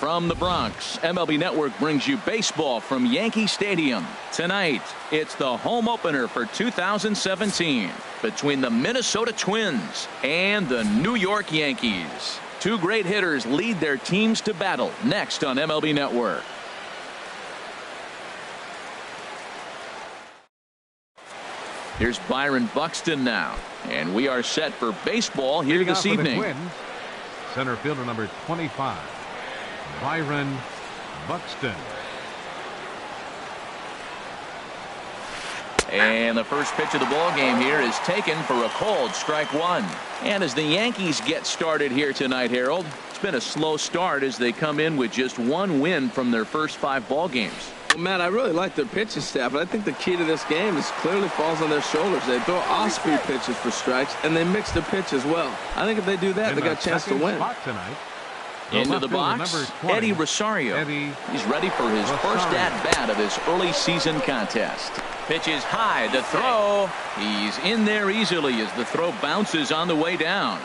From the Bronx, MLB Network brings you baseball from Yankee Stadium. Tonight, it's the home opener for 2017 between the Minnesota Twins and the New York Yankees. Two great hitters lead their teams to battle next on MLB Network. Here's Byron Buxton now, and we are set for baseball here this evening. Center fielder number 25, Byron Buxton. And the first pitch of the ball game here is taken for a called strike one. And as the Yankees get started here tonight, Harold, it's been a slow start as they come in with just one win from their first 5 ball games. Well, Matt, I really like their pitching staff, but I think the key to this game is clearly falls on their shoulders. They throw off-speed pitches for strikes, and they mix their pitch as well. I think if they do that, they got a chance to win. Into the box, Eddie Rosario. He's ready for his first at-bat of this early season contest. Pitch is high, the throw. He's in there easily as the throw bounces on the way down.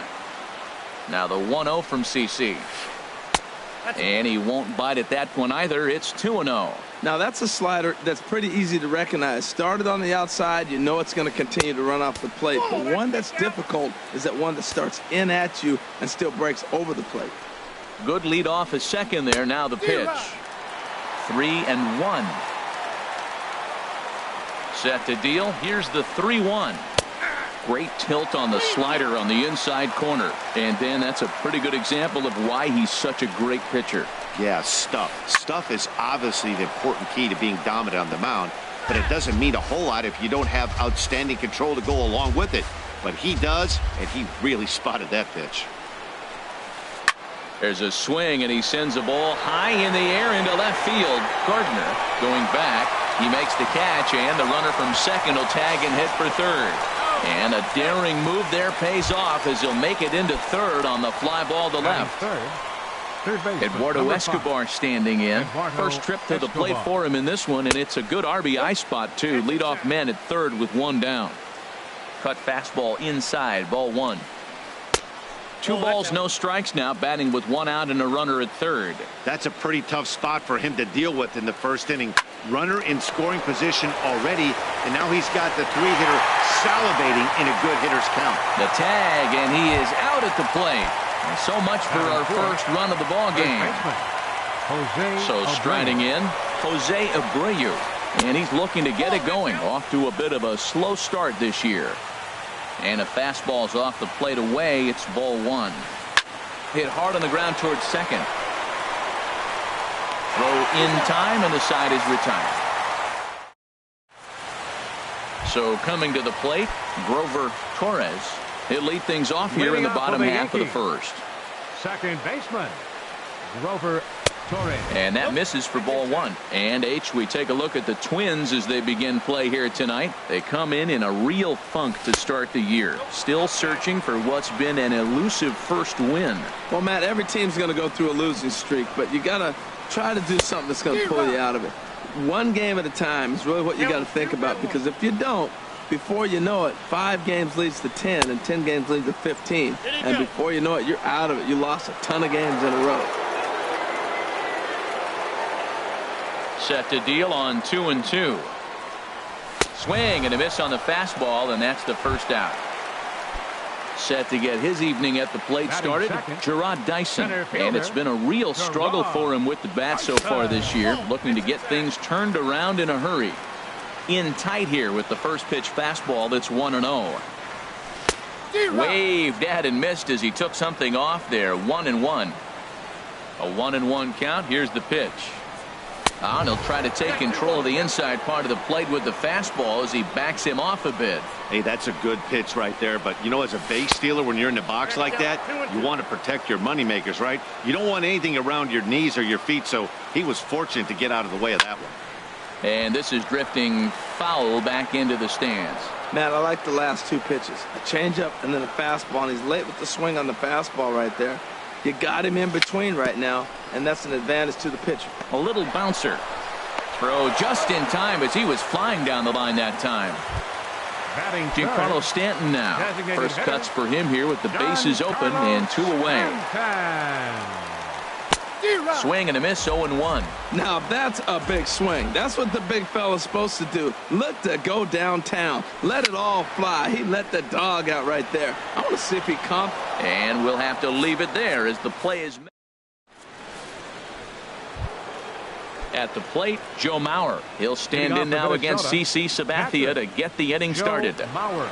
Now the 1-0 from CC. And he won't bite at that one either. It's 2-0. Now that's a slider that's pretty easy to recognize. Started on the outside, you know it's going to continue to run off the plate. But one that's difficult is that one that starts in at you and still breaks over the plate. Good lead off a second there. Now the pitch. 3-1. Set to deal. Here's the 3-1. Great tilt on the slider on the inside corner. And Dan, that's a pretty good example of why he's such a great pitcher. Yeah, stuff is obviously the important key to being dominant on the mound, but it doesn't mean a whole lot if you don't have outstanding control to go along with it. But he does, and he really spotted that pitch. There's a swing, and he sends a ball high in the air into left field. Gardner going back. He makes the catch, and the runner from second will tag and hit for third. And a daring move there pays off as he'll make it into third on the fly ball to left. Eduardo Escobar standing in. First trip to the plate for him in this one, and it's a good RBI spot too. Leadoff man at third with one down. Cut fastball inside, ball 1. 2 balls, no strikes now, batting with 1 out and a runner at third. That's a pretty tough spot for him to deal with in the first inning. Runner in scoring position already, and now he's got the 3-hitter salivating in a good hitter's count. The tag, and he is out at the plate. And so much for our first run of the ball game. So striding in, Jose Abreu, and he's looking to get it going. Off to a bit of a slow start this year. And a fastball's off the plate away. It's ball 1. Hit hard on the ground towards second. Throw in time, and the side is retired. So coming to the plate, Grover Torres. He'll lead things off here in the bottom half of the first. Second baseman, Grover Torres. And that misses for ball 1. And we take a look at the Twins as they begin play here tonight. They come in a real funk to start the year. Still searching for what's been an elusive first win. Well, Matt, every team's going to go through a losing streak, but you got to try to do something that's going to pull you out of it. One game at a time is really what you got to think about, because if you don't, before you know it, 5 games leads to 10, and 10 games leads to 15. And before you know it, you're out of it. You lost a ton of games in a row. Set to deal on 2-2. Swing and a miss on the fastball, and that's the first out. Set to get his evening at the plate started, Gerard Dyson. And it's been a real struggle for him with the bat so far this year, looking to get things turned around in a hurry. In tight here with the first pitch fastball that's 1-0. Waved at and missed as he took something off there. 1-1. A 1-1 count. Here's the pitch. And he'll try to take control of the inside part of the plate with the fastball as he backs him off a bit. Hey, that's a good pitch right there. But, you know, as a base stealer, when you're in the box like that, you want to protect your moneymakers, right? You don't want anything around your knees or your feet, so he was fortunate to get out of the way of that one. And this is drifting foul back into the stands. Matt, I like the last 2 pitches. A changeup and then a fastball, and he's late with the swing on the fastball right there. You got him in between right now, and that's an advantage to the pitcher. A little bouncer. Throw just in time as he was flying down the line that time. Giancarlo Stanton now. First cuts for him here with the bases open and 2 away. Swing and a miss, 0-1. Now that's a big swing. That's what the big fella's supposed to do. Look to go downtown. Let it all fly. He let the dog out right there. I want to see if he comes. And we'll have to leave it there as the play is made. At the plate, Joe Mauer. He'll stand in now against CC Sabathia to get the inning started. Mauer.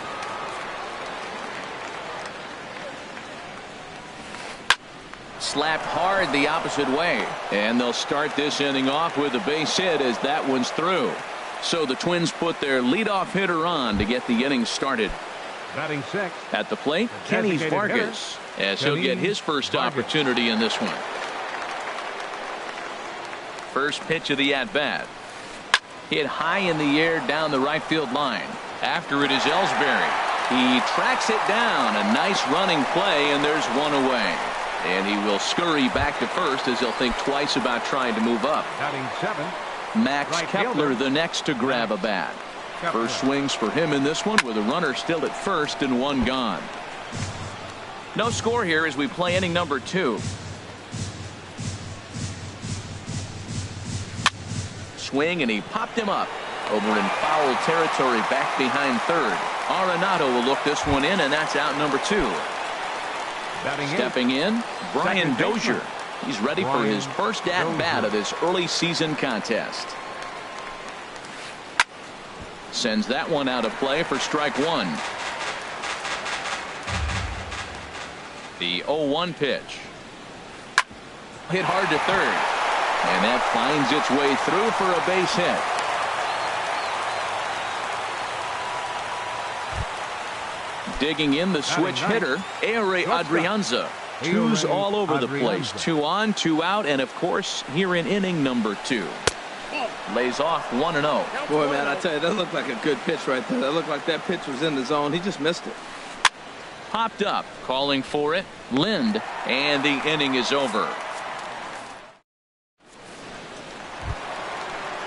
Slapped hard the opposite way. And they'll start this inning off with a base hit as that one's through. So the Twins put their leadoff hitter on to get the inning started. Batting sixth. At the plate, Kenny Vargas. As he'll get his first opportunity in this one. First pitch of the at-bat. Hit high in the air down the right field line. After it is Ellsbury. He tracks it down. A nice running play, and there's one away. And he will scurry back to first as he'll think twice about trying to move up. Batting seventh. Max Right Kepler, fielder. the next to grab a bat. Kepler. First swings for him in this one with a runner still at first and one gone. No score here as we play inning number 2. Swing, and he popped him up over in foul territory back behind third. Arenado will look this one in, and that's out number 2. Batting Stepping in, Brian Second Dozier. baseman. He's ready for Brian his first at-bat of this early season contest. Sends that one out of play for strike 1. The 0-1 pitch. Hit hard to third. And that finds its way through for a base hit. Digging in the switch hitter, Ehire Adrianza. Twos all over the place. 2 on, 2 out, and of course here in inning number 2. Lays off 1-0. Boy, man, I tell you, that looked like a good pitch right there. That looked like that pitch was in the zone. He just missed it. Popped up, calling for it, Lind, and the inning is over.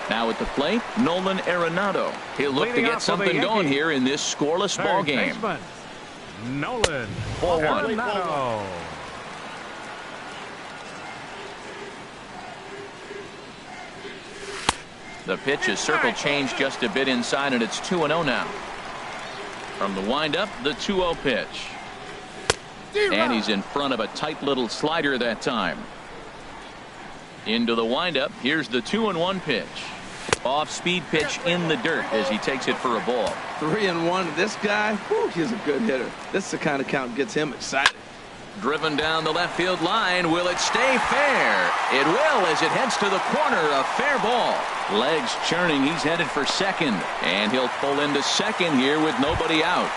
Now at the plate, Nolan Arenado. He'll look to Leading get off for the something going Yankees. here in this scoreless ball Third game. baseman. Nolan 4-1. Arenado. The pitch is circle changed just a bit inside, and it's 2-0 now. From the windup, the 2-0 pitch. And he's in front of a tight little slider that time. Into the windup, here's the 2-1 pitch. Off-speed pitch in the dirt as he takes it for a ball. 3-1. This guy, whew, he's a good hitter. This is the kind of count that gets him excited. Driven down the left field line. Will it stay fair? It will as it heads to the corner. A fair ball. Legs churning. He's headed for second. And he'll pull into second here with nobody out.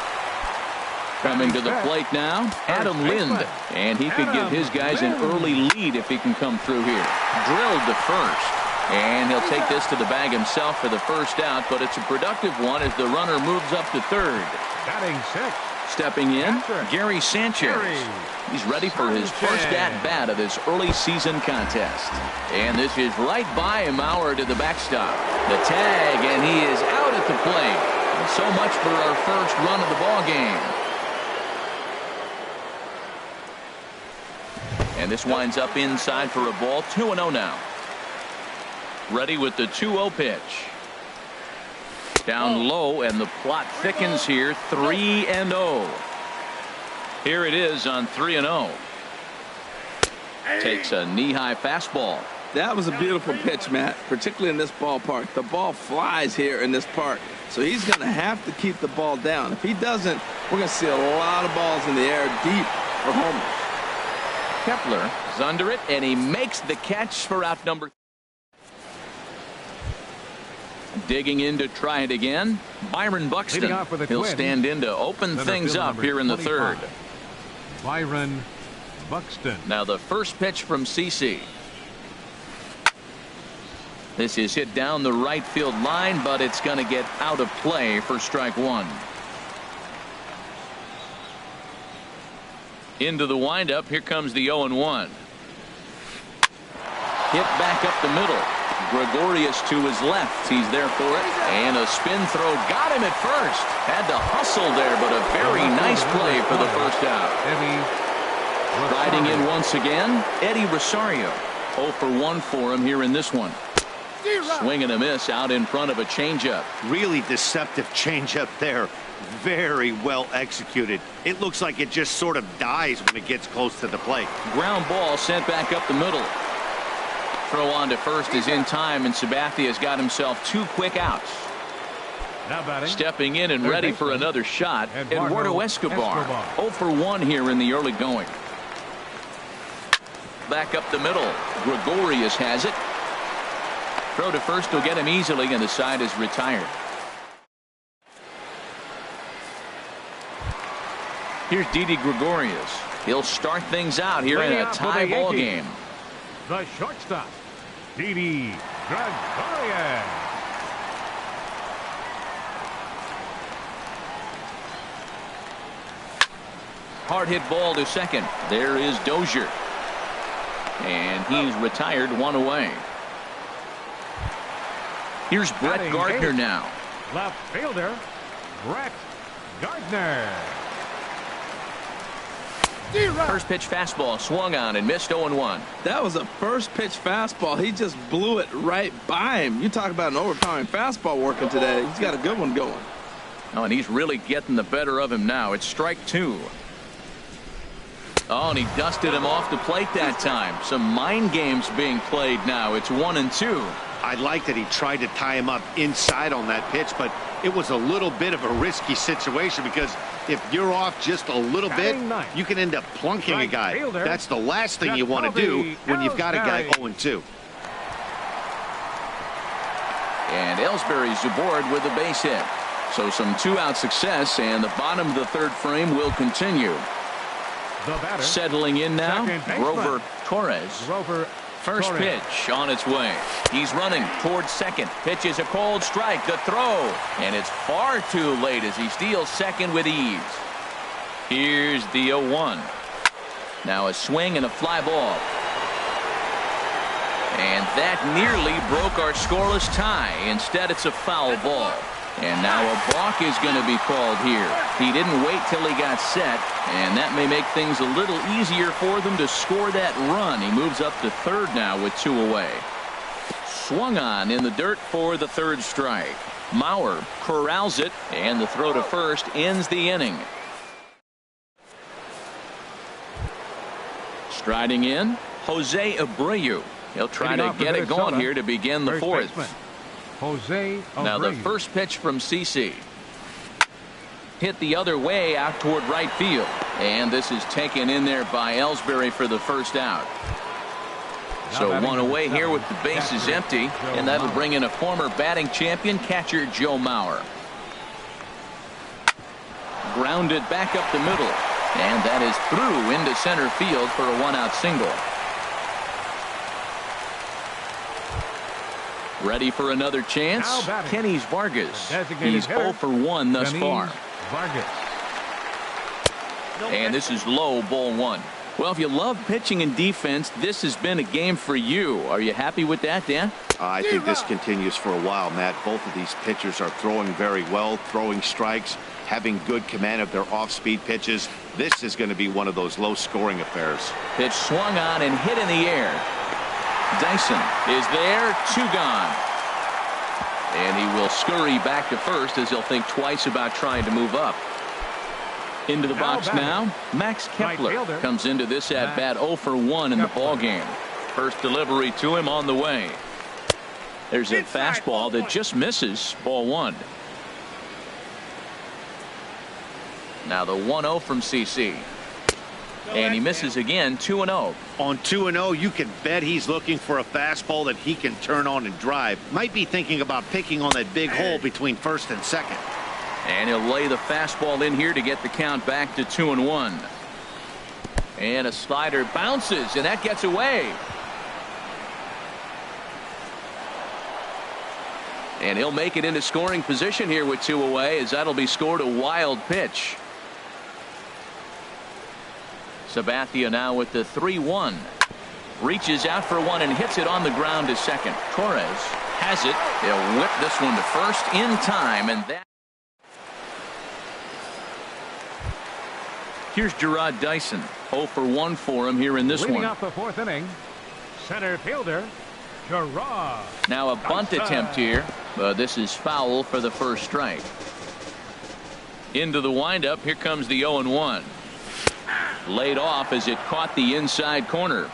Coming to the plate now, Adam Lind. And he could give his guys an early lead if he can come through here. Drilled to first. And he'll take this to the bag himself for the first out, but it's a productive one as the runner moves up to third. Batting sixth. Stepping in, Gary Sanchez. He's ready for his first at-bat of this early season contest. And this is right by Mauer to the backstop. The tag, and he is out at the plate. And so much for our first run of the ball game. And this winds up inside for a ball. 2-0 now. Ready with the 2-0 pitch. Down low, and the plot thickens here. 3-0. Here it is on 3-0. Takes a knee-high fastball. That was a beautiful pitch, Matt, particularly in this ballpark. The ball flies here in this park, so he's going to have to keep the ball down. If he doesn't, we're going to see a lot of balls in the air deep for homers. Kepler is under it, and he makes the catch for out number. Digging in to try it again, Byron Buxton. Leading off for the He'll Twins, stand in to open center things fielder up number here in the 25. third. Byron Buxton. Now the first pitch from CC. This is hit down the right field line, but it's going to get out of play for strike 1. Into the windup. Here comes the 0-1. Hit back up the middle. Gregorius to his left. He's there for it. And a spin throw. Got him at first. Had to hustle there, but a very nice play for the first out. Eddie Riding in Rosario. once again, Eddie Rosario. 0 for 1 for him here in this one. Swing and a miss out in front of a changeup. Really deceptive changeup there. Very well executed. It looks like it just sort of dies when it gets close to the plate. Ground ball sent back up the middle. Throw on to first is in time, and Sabathia has got himself 2 quick outs. Now batting. Stepping in and Third ready for baseman, another shot, Eduardo Eduardo Escobar. 0 for 1 here in the early going. Back up the middle. Gregorius has it. Throw to first will get him easily, and the side is retired. Here's Didi Gregorius. He'll start things out here in a tie ball game. The shortstop, Didi Gregorius. Hard hit ball to second. There is Dozier. And he's retired, 1 away. Here's Brett Gardner now. Left fielder, Brett Gardner. First pitch fastball swung on and missed 0-1. That was a first pitch fastball. He just blew it right by him. You talk about an overpowering fastball working today. He's got a good one going. Oh, and he's really getting the better of him now. It's strike 2. Oh, and he dusted him off the plate that time. Some mind games being played now. It's 1-2. I like that he tried to tie him up inside on that pitch, but it was a little bit of a risky situation because if you're off just a little bit, you can end up plunking a guy. That's the last thing you want to do when you've got a guy 0-2. And Ellsbury's aboard with a base hit. So some 2-out success, and the bottom of the 3rd frame will continue. Settling in now, Grover Torres. First pitch on its way. He's running towards second. Pitch is a cold strike. The throw. And it's far too late as he steals second with ease. Here's the 0-1. Now a swing and a fly ball. And that nearly broke our scoreless tie. Instead, it's a foul ball. And now a balk is going to be called here. He didn't wait till he got set, and that may make things a little easier for them to score that run. He moves up to 3rd now with 2 away. Swung on in the dirt for the 3rd strike. Mauer corrals it, and the throw to first ends the inning. Striding in, Jose Abreu. He'll try to get it going here to begin the 4th. Jose Abreu. Now the first pitch from CC. Hit the other way out toward right field. And this is taken in there by Ellsbury for the first out. So 1 away here with the bases empty. And that'll bring in a former batting champion, catcher Joe Mauer. Grounded back up the middle. And that is through into center field for a 1-out single. Ready for another chance? Kenys Vargas. He's 0 for 1 thus far. Vargas. And this is low, ball 1. Well, if you love pitching and defense, this has been a game for you. Are you happy with that, Dan? I think this continues for a while, Matt. Both of these pitchers are throwing very well, throwing strikes, having good command of their off-speed pitches. This is going to be one of those low-scoring affairs. Pitch swung on and hit in the air. Dyson is there, 2 gone. And he will scurry back to first as he'll think twice about trying to move up. Into the box now, Max Kepler comes into this at bat 0 for 1 in the ball game. First delivery to him on the way. There's a fastball that just misses, ball 1. Now the 1-0 from CC. And he misses again, 2-0. On 2-0, you can bet he's looking for a fastball that he can turn on and drive. Might be thinking about picking on that big hole between first and second. And he'll lay the fastball in here to get the count back to 2-1. And a slider bounces, and that gets away. And he'll make it into scoring position here with 2 away, as that'll be scored a wild pitch. Sabathia now with the 3-1. Reaches out for 1 and hits it on the ground to second. Torres has it. He'll whip this one to first in time, and that. Here's Jarrod Dyson. 0 for 1 for him here in this one. Leading off the 4th inning, Center fielder, Gerard. Now a bunt attempt here, but this is foul for the first strike. Into the windup. Here comes the 0-1. Laid off as it caught the inside corner.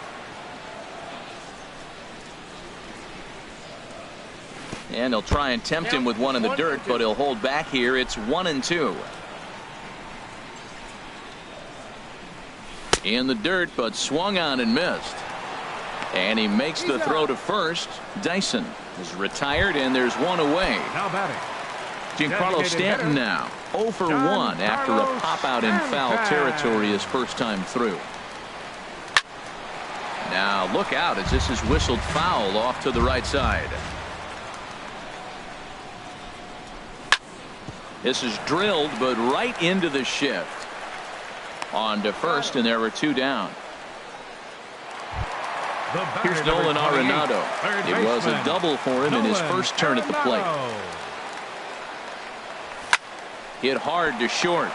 And he'll try and tempt him with one in the dirt, but he'll hold back here. It's 1-2. In the dirt, but swung on and missed. And he makes the throw to first. Dyson is retired, and there's one away. Now batting, Giancarlo Stanton now 0 for 1 after a pop out in foul territory his first time through. Now look out as this is whistled foul off to the right side. This is drilled, but right into the shift. On to first, and there were two down. Here's Nolan Arenado. It was a double for him in his first turn at the plate. Hit hard to short.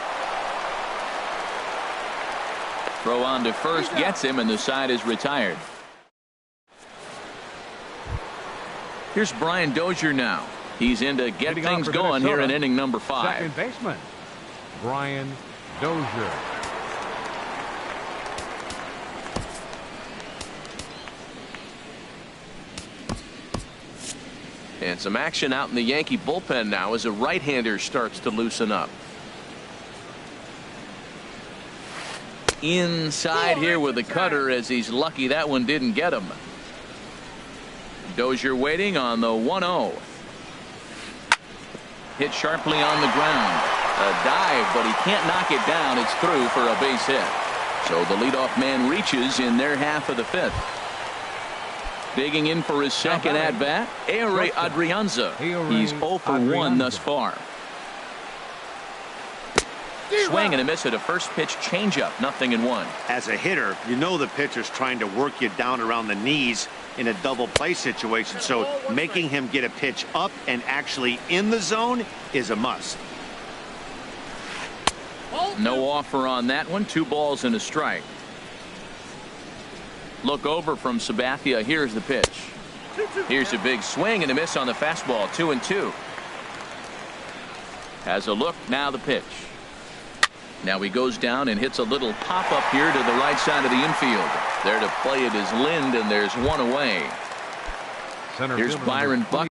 Throw on to first gets him, and the side is retired. Here's Brian Dozier now. He's in to get things going here in inning number 5. Second baseman, Brian Dozier. And some action out in the Yankee bullpen now as a right-hander starts to loosen up. Inside here with a cutter as he's lucky that one didn't get him. Dozier waiting on the 1-0. Hit sharply on the ground. A dive, but he can't knock it down. It's through for a base hit. So the leadoff man reaches in their half of the 5th. Digging in for his second at-bat, Ehire Adrianza. He's 0 for 1 thus far. Swing and a miss at a first pitch changeup. 0-1. As a hitter, you know the pitcher's trying to work you down around the knees in a double play situation, so making him get a pitch up and actually in the zone is a must. No offer on that one. 2 balls and a strike. Look over from Sabathia. Here's the pitch. Here's a big swing and a miss on the fastball. 2-2. Has a look. Now the pitch. Now he goes down and hits a little pop up here to the right side of the infield. There to play it is Lind, and there's one away. Here's Byron Buck.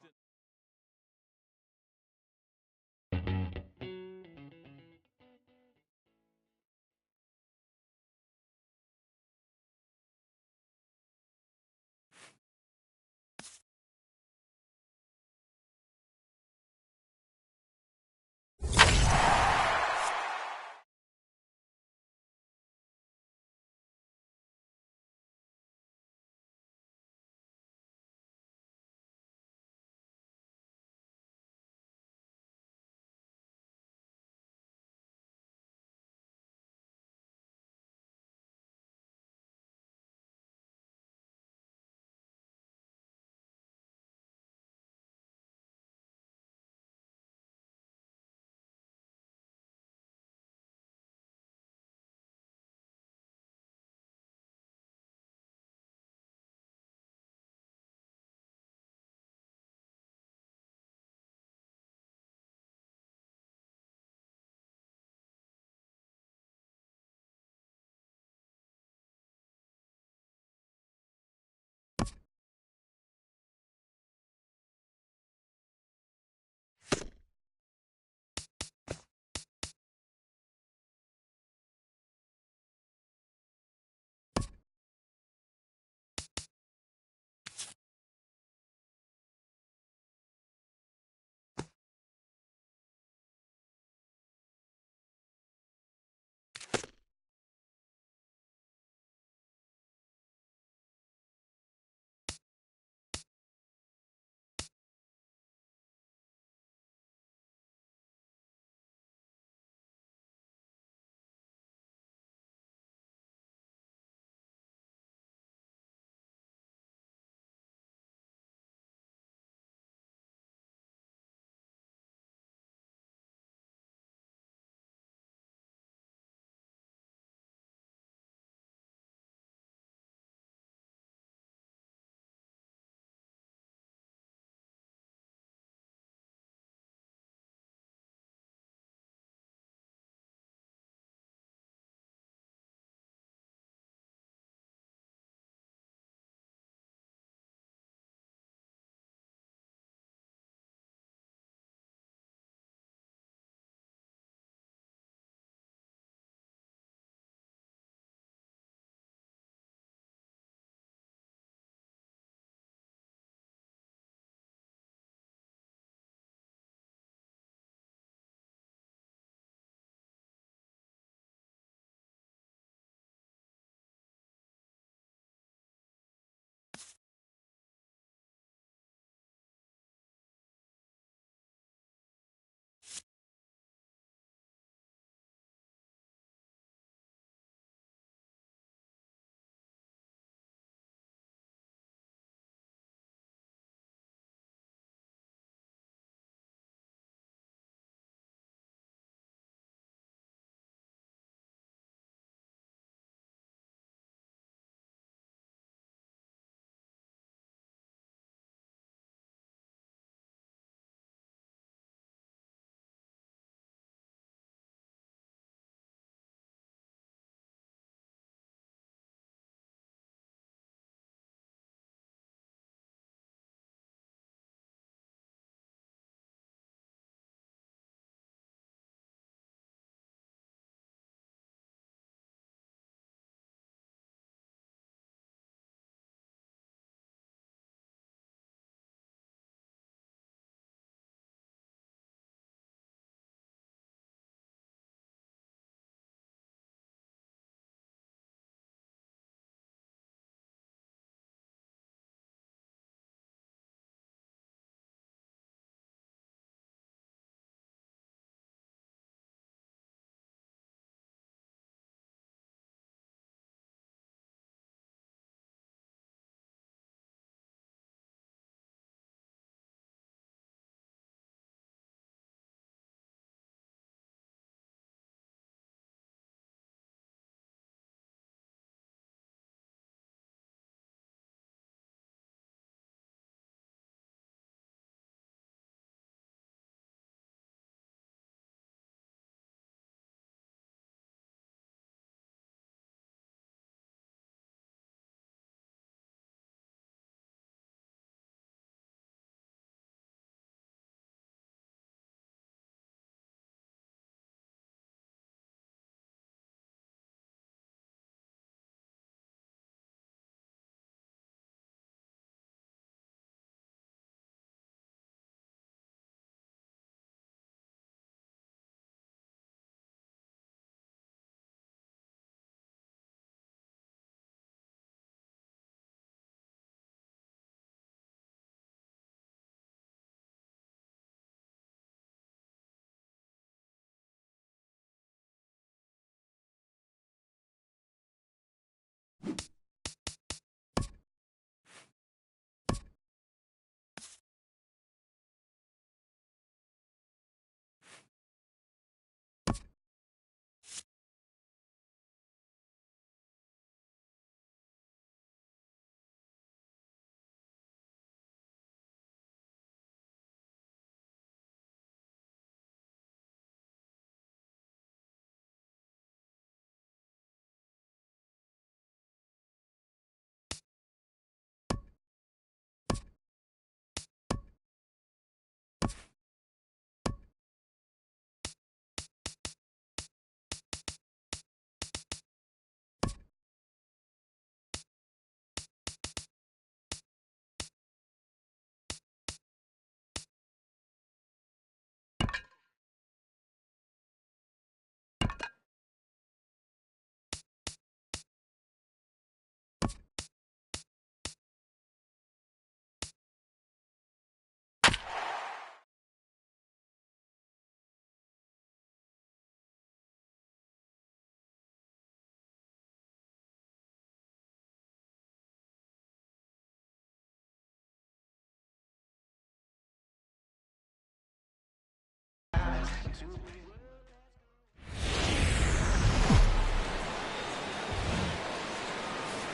next.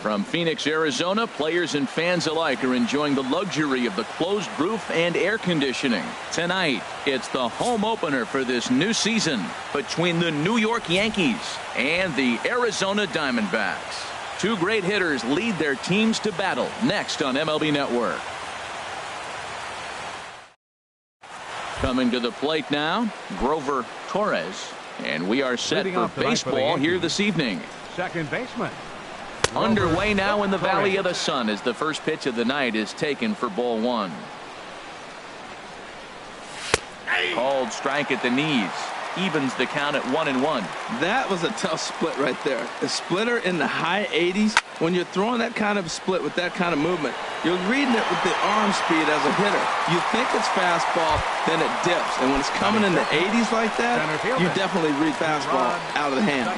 From Phoenix, Arizona, players and fans alike are enjoying the luxury of the closed roof and air conditioning. Tonight, it's the home opener for this new season between the New York Yankees and the Arizona Diamondbacks. Two great hitters lead their teams to battle next on MLB Network. Coming to the plate now, Grover Torres. And we are set for baseball here this evening. Second baseman. Underway now in the Valley of the Sun as the first pitch of the night is taken for ball one. Called strike at the knees. Evens the count at 1-1. That was a tough split right there. A splitter in the high 80s. When you're throwing that kind of split with that kind of movement, you're reading it with the arm speed as a hitter. You think it's fastball, then it dips. And when it's coming in the 80s like that, you definitely read fastball out of the hand.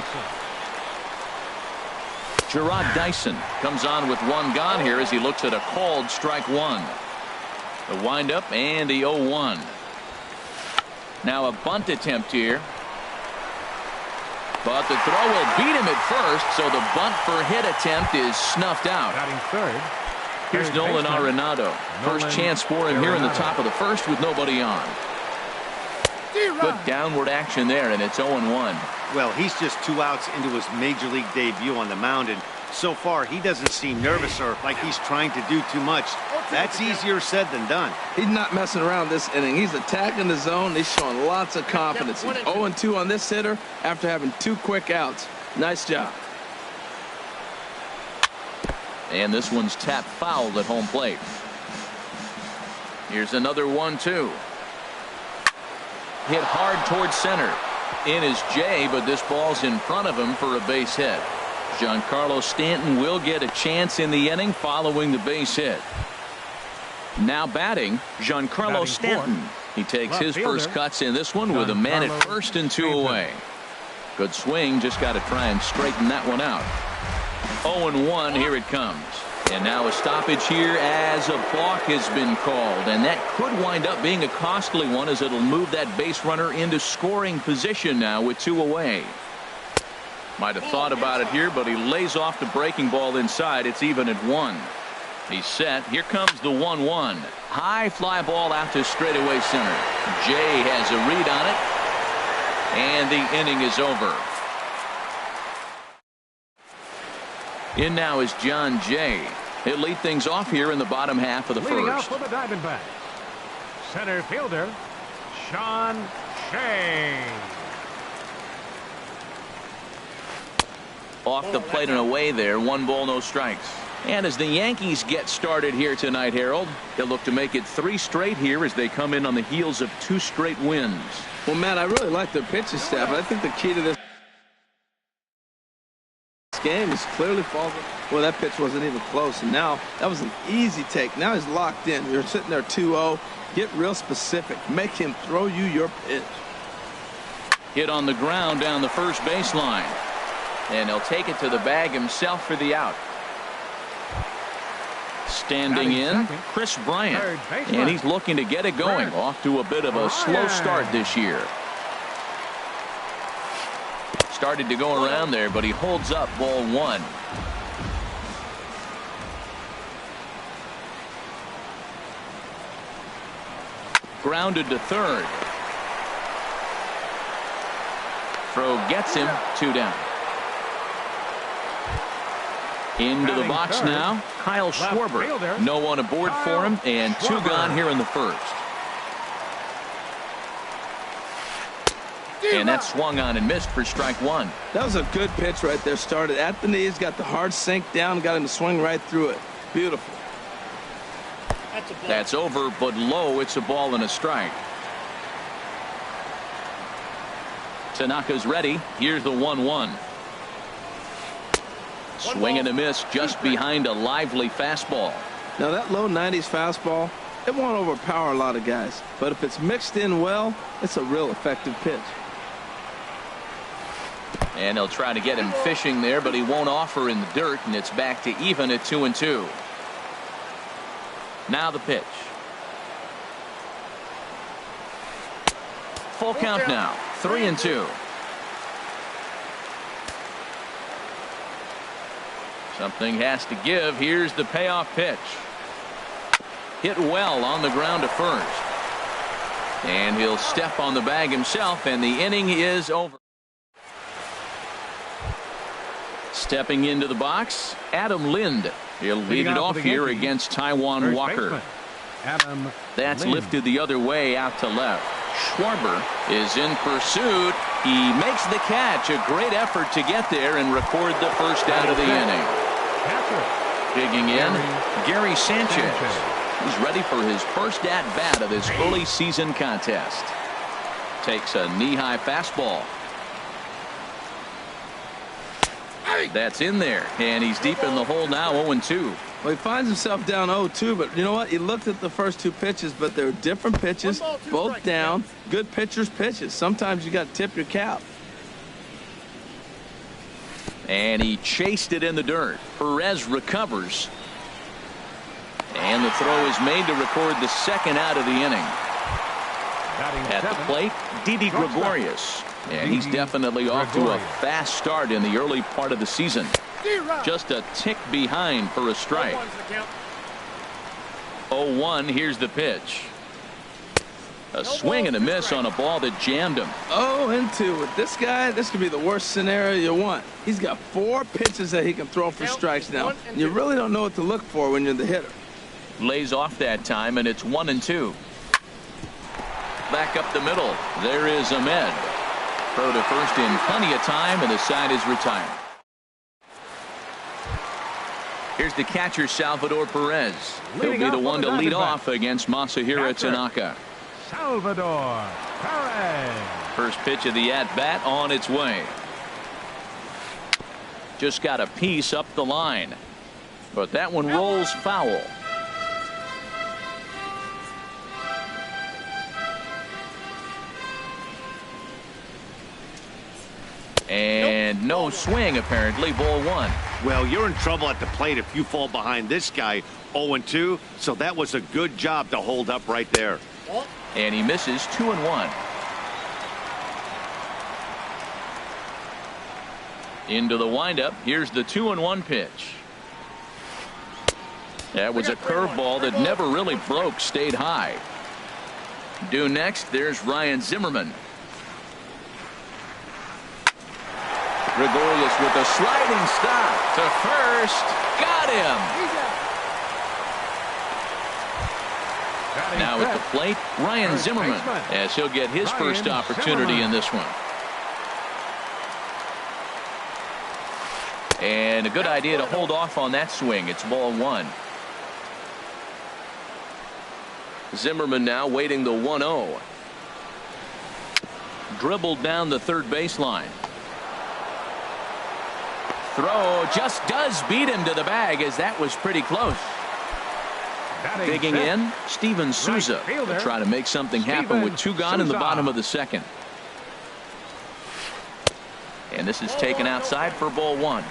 Gerard Dyson comes on with one gone here as he looks at a called strike one. The windup and the 0-1. Now a bunt attempt here. But the throw will beat him at first, so the bunt for hit attempt is snuffed out. Batting third. Here's Nolan Arenado. First chance for him here in the top of the first with nobody on. Good downward action there, and it's 0-1. Well, he's just 2 outs into his major league debut on the mound, and so far he doesn't seem nervous or like he's trying to do too much. That's easier said than done. He's not messing around this inning. He's attacking the zone. He's showing lots of confidence. 0-2 on this hitter after having 2 quick outs. Nice job. And this one's tapped foul at home plate. Here's another 1-2. Hit hard towards center. In is Jay, but this ball's in front of him for a base hit. Giancarlo Stanton will get a chance in the inning following the base hit. Now batting, Giancarlo Stanton. He takes his first cuts in this one with a man at first and 2 away. Good swing, just got to try and straighten that one out. 0-1, here it comes. And now a stoppage here as a balk has been called, and that could wind up being a costly one as it'll move that base runner into scoring position now with 2 away. Might have thought about it here, but he lays off the breaking ball inside. It's even at 1. He's set. Here comes the 1-1. High fly ball out to straightaway center. Jay has a read on it, and the inning is over. In now is John Jay. He'll lead things off here in the bottom half of the Leading first. out for the Diamondbacks, center fielder Sean Shea. Off the plate and away there. 1 ball, no strikes. And as the Yankees get started here tonight, Harold, they'll look to make it 3 straight here as they come in on the heels of 2 straight wins. Well, Matt, I really like their pitching staff. I think the key to this game is clearly falls. Well, that pitch wasn't even close, and now that was an easy take. Now he's locked in. You're sitting there 2-0. Get real specific. Make him throw you your pitch. Hit on the ground down the first baseline, and he'll take it to the bag himself for the out. Standing in, Chris Bryant, and he's looking to get it going. Off to a bit of a slow start this year. Started to go around there, but he holds up ball 1. Grounded to third. Throw gets him. 2 down. Into the box now, Kyle Schwarber. No one aboard for him, and 2 gone here in the first. And that swung on and missed for strike 1. That was a good pitch right there. Started at the knees, got the hard sink down, got him to swing right through it. Beautiful. That's over, but low. It's a ball and a strike. Tanaka's ready. Here's the 1-1. Swing and a miss just behind a lively fastball. Now that low 90s fastball, it won't overpower a lot of guys, but if it's mixed in well, it's a real effective pitch. And he'll try to get him fishing there, but he won't offer in the dirt, and it's back to even at 2-2. Now the pitch. Full count now. 3-2. Something has to give. Here's the payoff pitch. Hit well on the ground to first. And he'll step on the bag himself, and the inning is over. Stepping into the box, Adam Lind. He'll lead it off here against Taijuan Walker. That's lifted the other way out to left. Schwarber is in pursuit. He makes the catch. A great effort to get there and record the first out of the inning. Digging in, Gary Sanchez. He's ready for his first at-bat of this early season contest. Takes a knee-high fastball. That's in there, and he's deep in the hole now, 0-2. Well, he finds himself down 0-2, but you know what? He looked at the first two pitches, but they're different pitches, both down. Good pitchers' pitches. Sometimes you got to tip your cap. And he chased it in the dirt. Perez recovers. And the throw is made to record the second out of the inning. At the plate, Didi Gregorius. And he's definitely off to a fast start in the early part of the season. Just a tick behind for a strike. 0-1, here's the pitch. A swing and a miss on a ball that jammed him. 0-2 with this guy. This could be the worst scenario you want. He's got 4 pitches that he can throw for strikes now. You really don't know what to look for when you're the hitter. Lays off that time, and it's 1-2. Back up the middle. There is Ahmed. Throw to first in plenty of time, and the side is retired. Here's the catcher, Salvador Perez. He'll be the one to lead off against Masahiro Tanaka. Salvador Perez. First pitch of the at-bat on its way. Just got a piece up the line, but that one rolls foul. And no swing, apparently. Ball 1. Well, you're in trouble at the plate if you fall behind this guy 0-2, so that was a good job to hold up right there. And he misses 2-1. Into the windup. Here's the 2-1 pitch. That was a curveball that never really broke, stayed high. Due next, there's Ryan Zimmerman. Gregorius with a sliding stop to first. Got him. Now at the plate, Ryan Zimmerman, as he'll get his first opportunity in this one. And a good idea to hold off on that swing. It's ball 1. Zimmerman now waiting the 1-0. Dribbled down the third baseline. Throw just does beat him to the bag, as that was pretty close. Digging in, Steven Souza will try to make something happen with 2 gone in the bottom of the second. And this is taken outside for ball 1.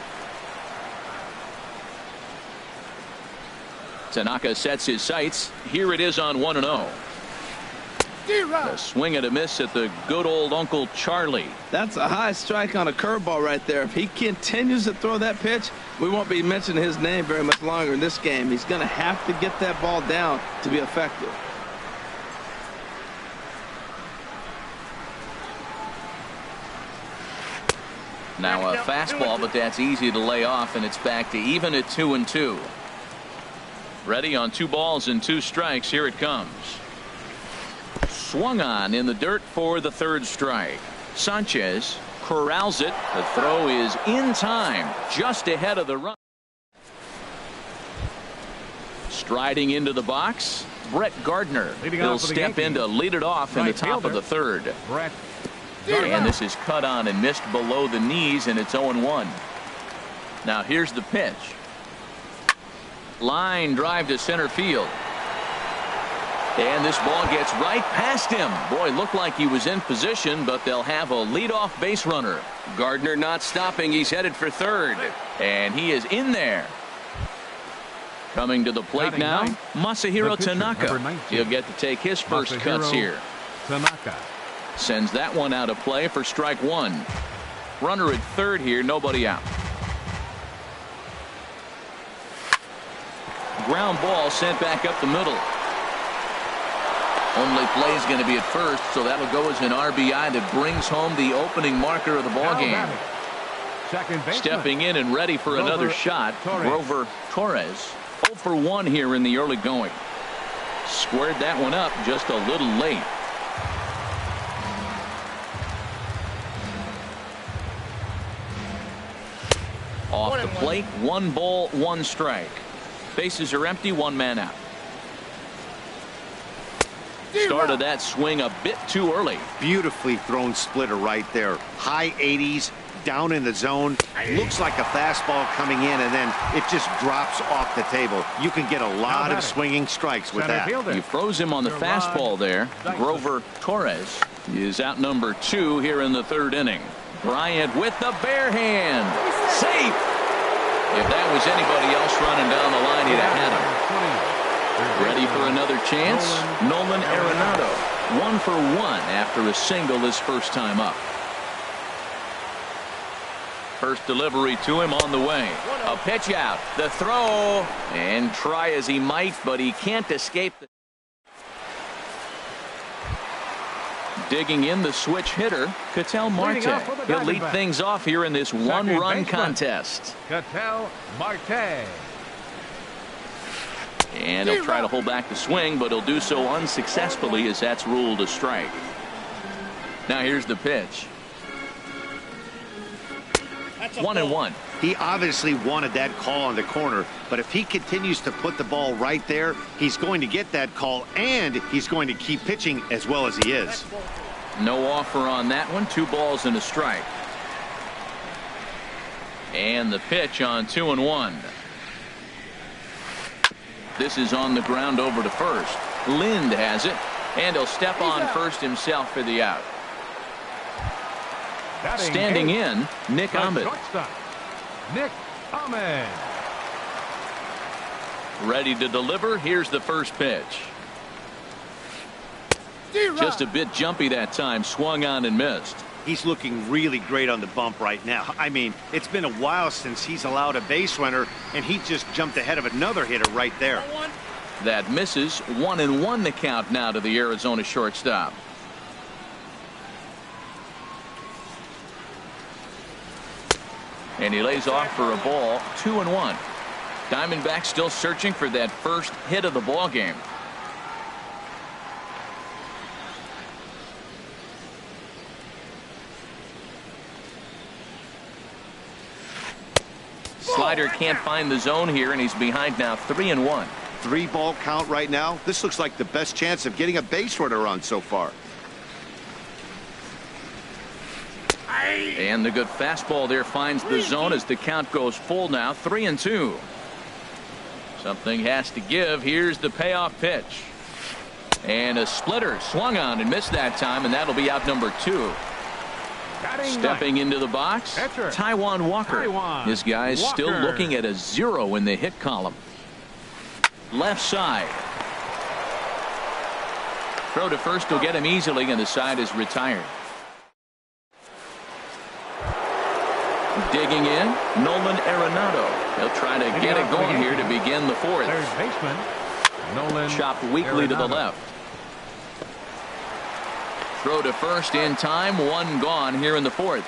Tanaka sets his sights. Here it is on 1-0. A swing and a miss at the good old Uncle Charlie. That's a high strike on a curveball right there. If he continues to throw that pitch, we won't be mentioning his name very much longer in this game. He's going to have to get that ball down to be effective. Now a fastball, but that's easy to lay off, and it's back to even at 2-2. Ready on 2 balls and 2 strikes. Here it comes. Swung on in the dirt for the 3rd strike. Sanchez corrals it. The throw is in time, just ahead of the run. Striding into the box, Brett Gardner. He'll step in to lead it off in the top of the 3rd. And this is cut on and missed below the knees, and it's 0-1. Now here's the pitch. Line drive to center field. And this ball gets right past him. Boy, looked like he was in position, but they'll have a leadoff base runner. Gardner not stopping. He's headed for 3rd. And he is in there. Coming to the plate now, Masahiro Tanaka. He'll get to take his first cuts here. Tanaka. Sends that one out of play for strike one. Runner at third here, nobody out. Ground ball sent back up the middle. Only play is going to be at first, so that'll go as an RBI that brings home the opening marker of the ball game. Stepping in and ready for another shot, Grover Torres. 0 for 1 here in the early going. Squared that one up just a little late. Off the plate, 1 ball, 1 strike. Bases are empty, 1 man out. Started that swing a bit too early. Beautifully thrown splitter right there. High 80s, down in the zone. Looks like a fastball coming in, and then it just drops off the table. You can get a lot of swinging strikes with that. You froze him on the fastball there. Grover Torres is out number 2 here in the 3rd inning. Bryant with the bare hand. Safe. If that was anybody else running down the line, he'd have had him. Ready for another chance? Nolan Arenado. 1 for 1 after a single his first time up. First delivery to him on the way. A pitch out. The throw. And try as he might, but he can't escape. Digging in the switch hitter, Ketel Marte. He'll lead things off here in this 1-run contest. Ketel Marte. And he'll try to hold back the swing, but he'll do so unsuccessfully as that's ruled a strike. Now here's the pitch. 1-1. He obviously wanted that call on the corner, but if he continues to put the ball right there, he's going to get that call, and he's going to keep pitching as well as he is. No offer on that one. 2 balls and a strike. And the pitch on 2-1. This is on the ground over to first. Lind has it, and he'll step on first himself for the out. Standing in, Nick Ahmed. Nick Ahmed. Ready to deliver. Here's the first pitch. Just a bit jumpy that time. Swung on and missed. He's looking really great on the bump right now. I mean, it's been a while since he's allowed a base runner, and he just jumped ahead of another hitter right there. That misses. 1-1 the count now to the Arizona shortstop. And he lays off for a ball. 2-1. Diamondbacks still searching for that first hit of the ball game. Slider can't find the zone here, and he's behind now. 3-1. 3-ball count right now. This looks like the best chance of getting a base runner on so far. And the good fastball there finds the zone as the count goes full now. 3-2. Something has to give. Here's the payoff pitch. And a splitter swung on and missed that time, and that'll be out number 2. Stepping into the box, Taijuan Walker. This guy's still looking at a 0 in the hit column. Left side. Throw to first will get him easily, and the side is retired. Digging in, Nolan Arenado. He'll try to get it going here to begin the 4th. Third baseman, Nolan Chopped weakly to the left. Throw to first in time. 1 gone here in the 4th.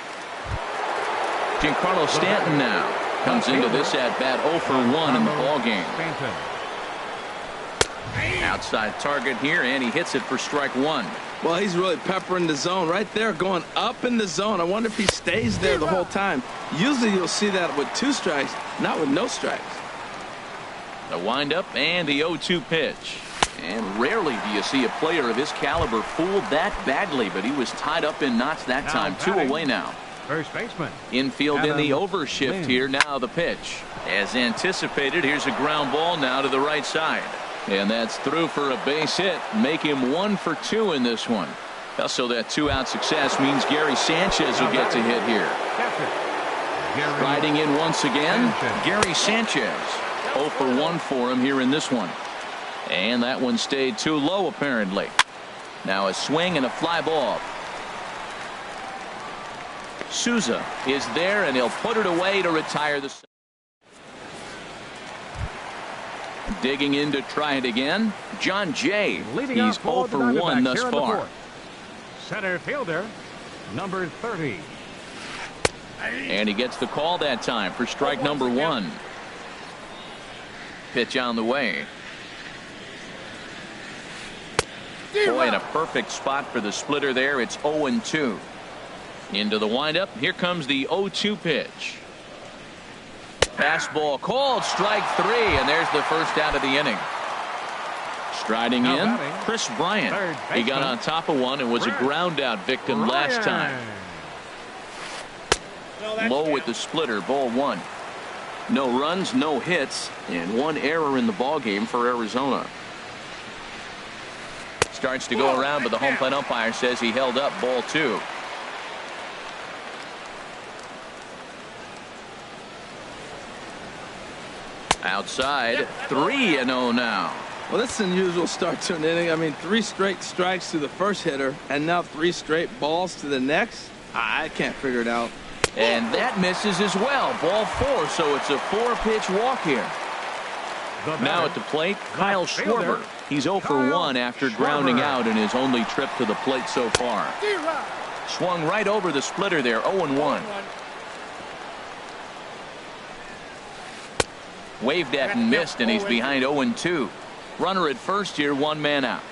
Giancarlo Stanton now comes into this at bat 0 for 1 in the ball game. Outside target here, and he hits it for strike 1. Well, he's really peppering the zone right there, going up in the zone. I wonder if he stays there the whole time. Usually you'll see that with 2 strikes, not with no strikes. The windup and the 0-2 pitch. And rarely do you see a player of his caliber fooled that badly, but he was tied up in knots that time. 2 away now. First baseman. Infield in the overshift here. Now the pitch. As anticipated, here's a ground ball now to the right side. And that's through for a base hit. Make him 1 for 2 in this one. Also, that 2-out success means Gary Sanchez will get to hit here. Riding in once again, Gary Sanchez. 0 for 1 for him here in this one. And that one stayed too low, apparently. Now a swing and a fly ball. Souza is there, and he'll put it away to retire the. Digging in to try it again, John Jay. He's 0 for 1 thus far. Center fielder, number 30. And he gets the call that time for strike number 1. Pitch on the way. Boy, in a perfect spot for the splitter there. It's 0-2. Into the windup. Here comes the 0-2 pitch. Fastball called, strike 3, and there's the first out of the inning. Striding in, Chris Bryant. He got on top of one and was a ground out victim last time. Low with the splitter, ball 1. No runs, no hits, and 1 error in the ballgame for Arizona. Starts to go around, but the home plate umpire says he held up, ball 2. Outside, 3-0 now. Well, that's an unusual start to an inning. I mean, 3 straight strikes to the first hitter, and now 3 straight balls to the next. I can't figure it out. And that misses as well. Ball 4, so it's a 4-pitch walk here. Now at the plate, Kyle Schwarber. He's 0 for 1 after grounding out in his only trip to the plate so far. Swung right over the splitter there, 0-1. Waved at and missed, and he's behind 0-2. Runner at first here, 1 man out.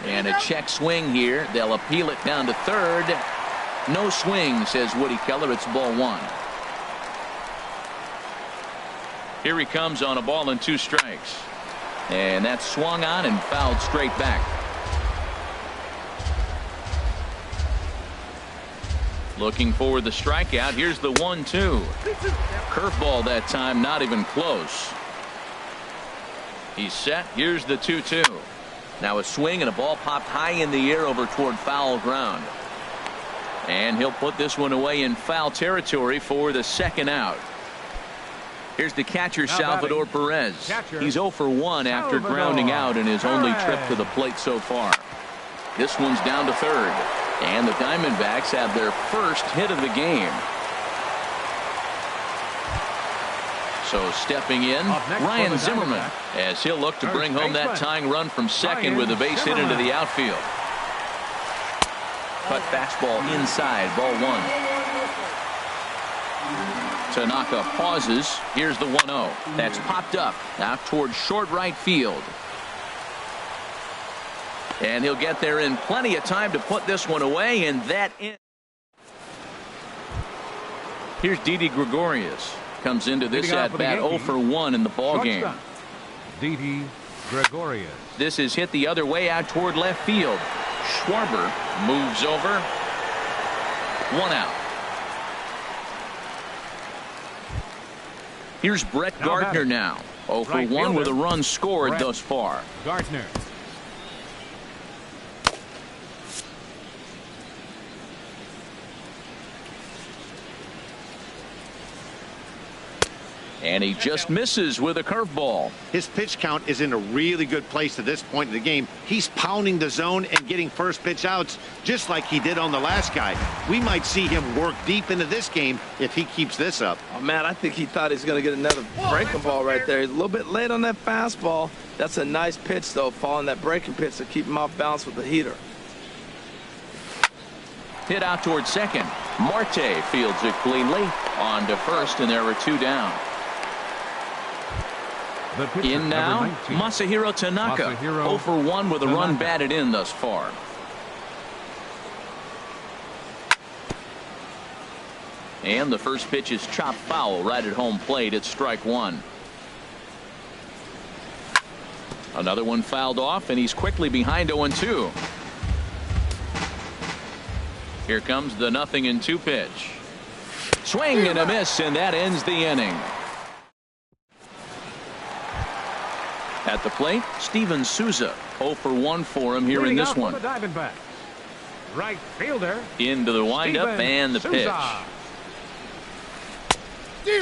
And a check swing here. They'll appeal it down to third. No swing, says Woody Keller. It's ball 1. Here he comes on a ball and 2 strikes. And that's swung on and fouled straight back. Looking for the strikeout. Here's the 1-2. Curveball that time, not even close. He's set. Here's the 2-2. Now a swing and a ball popped high in the air over toward foul ground. And he'll put this one away in foul territory for the second out. Here's the catcher, Salvador Perez. He's 0 for 1 after grounding out in his only trip to the plate so far. This one's down to third. And the Diamondbacks have their first hit of the game. So stepping in, Ryan Zimmerman, as he'll look to bring home that tying run from second with a base hit into the outfield. Cut fastball inside, ball 1. Tanaka pauses. Here's the 1-0. That's popped up out towards short right field. And he'll get there in plenty of time to put this one away, and that in. Here's Didi Gregorius. Comes into this at bat 0 for 1 in the ball game. Didi Gregorius. This is hit the other way out toward left field. Schwarber moves over. 1 out. Here's Brett Gardner now. 0 for 1 with a run scored thus far. Gardner. And he just misses with a curveball. His pitch count is in a really good place at this point in the game. He's pounding the zone and getting first pitch outs just like he did on the last guy. We might see him work deep into this game if he keeps this up. Oh, man, I think he thought he was going to get another breaking ball right there. He's a little bit late on that fastball. That's a nice pitch, though, following that breaking pitch to keep him off balance with the heater. Hit out towards second. Marte fields it cleanly. On to first, and there are 2 down. In now, Masahiro Tanaka. 0 for 1 with a run batted in thus far. And the first pitch is chopped foul right at home plate. It's strike 1. Another one fouled off, and he's quickly behind 0-2. Here comes the 0-2 pitch. Swing and a miss, and that ends the inning. At the plate, Steven Souza. 0 for 1 for him here in this one. Right fielder. Into the windup and the pitch.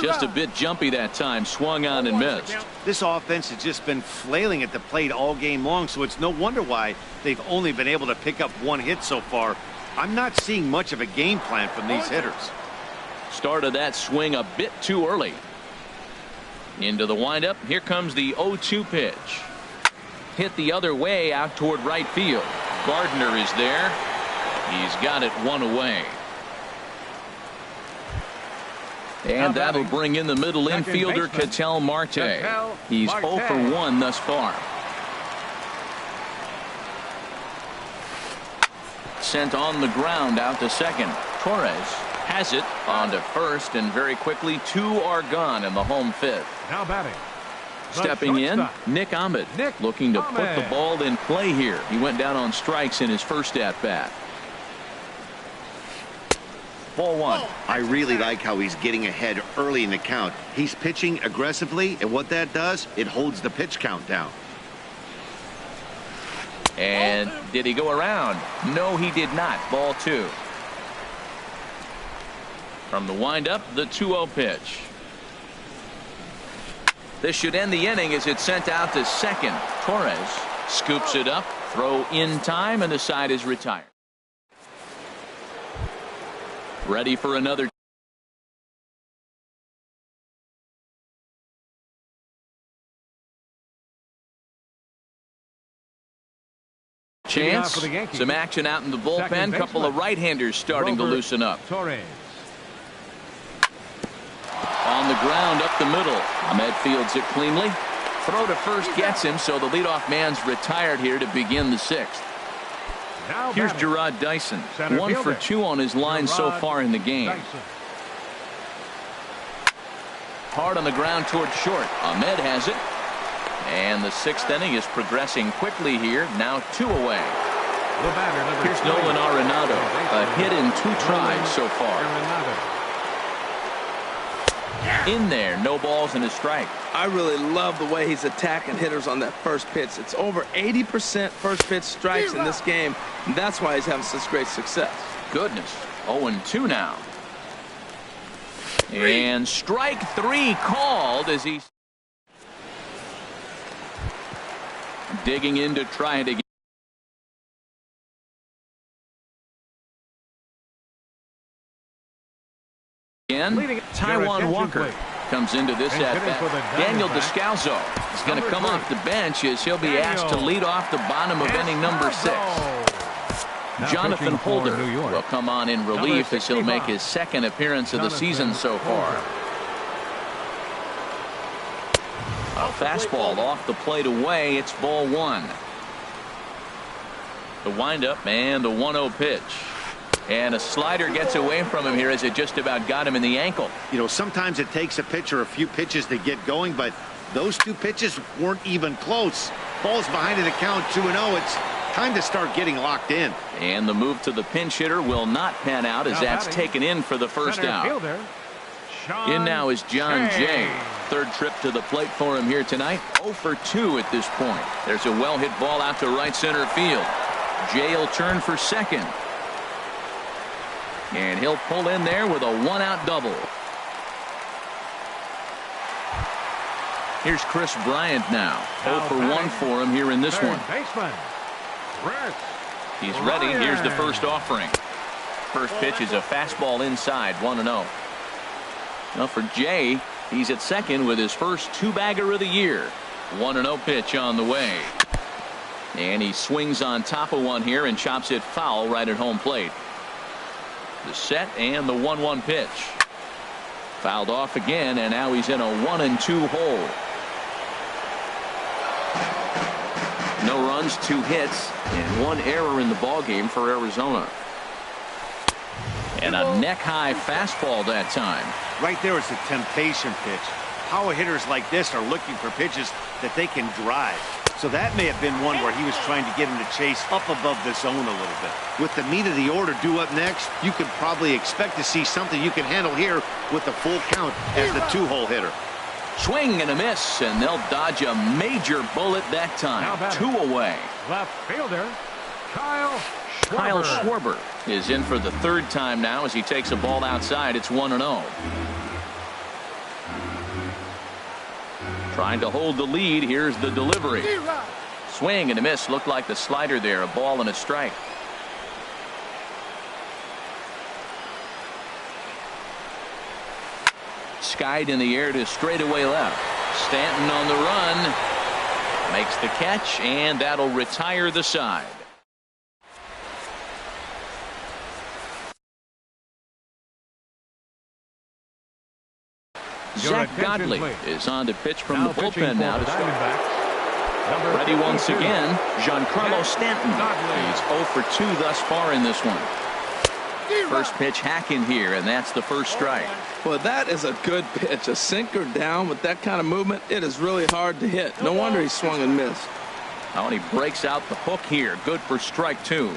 Just a bit jumpy that time. Swung on and missed. This offense has just been flailing at the plate all game long, so it's no wonder why they've only been able to pick up 1 hit so far. I'm not seeing much of a game plan from these hitters. Started that swing a bit too early. Into the windup. Here comes the 0-2 pitch. Hit the other way out toward right field. Gardner is there. He's got it one away. And that'll bring in the middle infielder, Ketel Marte. He's 0 for 1 thus far. Sent on the ground out to second. Torres has it on to first, and very quickly 2 are gone in the home fifth. Now batting. Stepping in, Nick Ahmed, looking to put the ball in play here. He went down on strikes in his first at bat. Ball 1. I really like how he's getting ahead early in the count. He's pitching aggressively, and what that does, it holds the pitch count down. And did he go around? No, he did not. Ball 2. From the windup, the 2-0 pitch. This should end the inning as it's sent out to second. Torres scoops it up, throw in time, and the side is retired. Ready for another. Chance. Some action out in the bullpen. Couple of right-handers starting to loosen up. Torres. On the ground up the middle. Ahmed fields it cleanly. Throw to first gets him, so the leadoff man's retired here to begin the 6th. Here's Gerard Dyson. 1 for 2 on his line so far in the game. Hard on the ground toward short. Ahmed has it. And the 6th inning is progressing quickly here. Now 2 away. Here's Nolan Arenado. A hit in 2 tries so far. In there, no balls and a strike. I really love the way he's attacking hitters on that first pitch. It's over 80% first pitch strikes in this game, and that's why he's having such great success. Goodness. 0-2 now. And strike 3 called as he's digging in to try it again. Taijuan Walker comes into this at bat. Daniel Descalso is going to come off the bench as he'll be asked to lead off the bottom of inning number 6. Jonathan Holder will come on in relief as he'll make his 2nd appearance of the season so far. A fastball off the plate away. It's ball 1. The windup and the 1-0 pitch. And a slider gets away from him here as it just about got him in the ankle. You know, sometimes it takes a pitcher a few pitches to get going, but those 2 pitches weren't even close. Ball's behind in the count, 2-0. It's time to start getting locked in. And the move to the pinch hitter will not pan out as that's taken in for the first out. In now is John Jay. 3rd trip to the plate for him here tonight. 0 for 2 at this point. There's a well-hit ball out to right center field. Jay will turn for second. And he'll pull in there with a 1-out double. Here's Chris Bryant now. 0 for 1 for him here in this one. He's ready. Here's the first offering. First pitch is a fastball inside, 1-0. Now for Jay, he's at second with his first 2-bagger of the year. 1-0 pitch on the way. And he swings on top of one here and chops it foul right at home plate. The set and the 1-1 pitch. Fouled off again, and now he's in a 1-2 hole. No runs, 2 hits, and 1 error in the ballgame for Arizona. And a neck-high fastball that time. Right there is a temptation pitch. Power hitters like this are looking for pitches that they can drive. So that may have been one where he was trying to get him to chase up above the zone a little bit. With the meat of the order due up next, you could probably expect to see something you can handle here with the full count as the 2-hole hitter. Swing and a miss, and they'll dodge a major bullet that time. 2 away. Left fielder, Kyle Kyle Schwarber is in for the 3rd time now as he takes a ball outside. It's 1-0. Trying to hold the lead. Here's the delivery. Swing and a miss. Looked like the slider there. A ball and a strike. skied in the air to straightaway left. Stanton on the run. Makes the catch, and that'll retire the side. Zach Godley is on to pitch from the bullpen now to start. Ready once again, Giancarlo Stanton. He's 0 for 2 thus far in this one. First pitch hacking here, and that's the first strike. Well, that is a good pitch. A sinker down with that kind of movement, it is really hard to hit. No wonder he swung and missed. Oh, and he breaks out the hook here. Good for strike 2.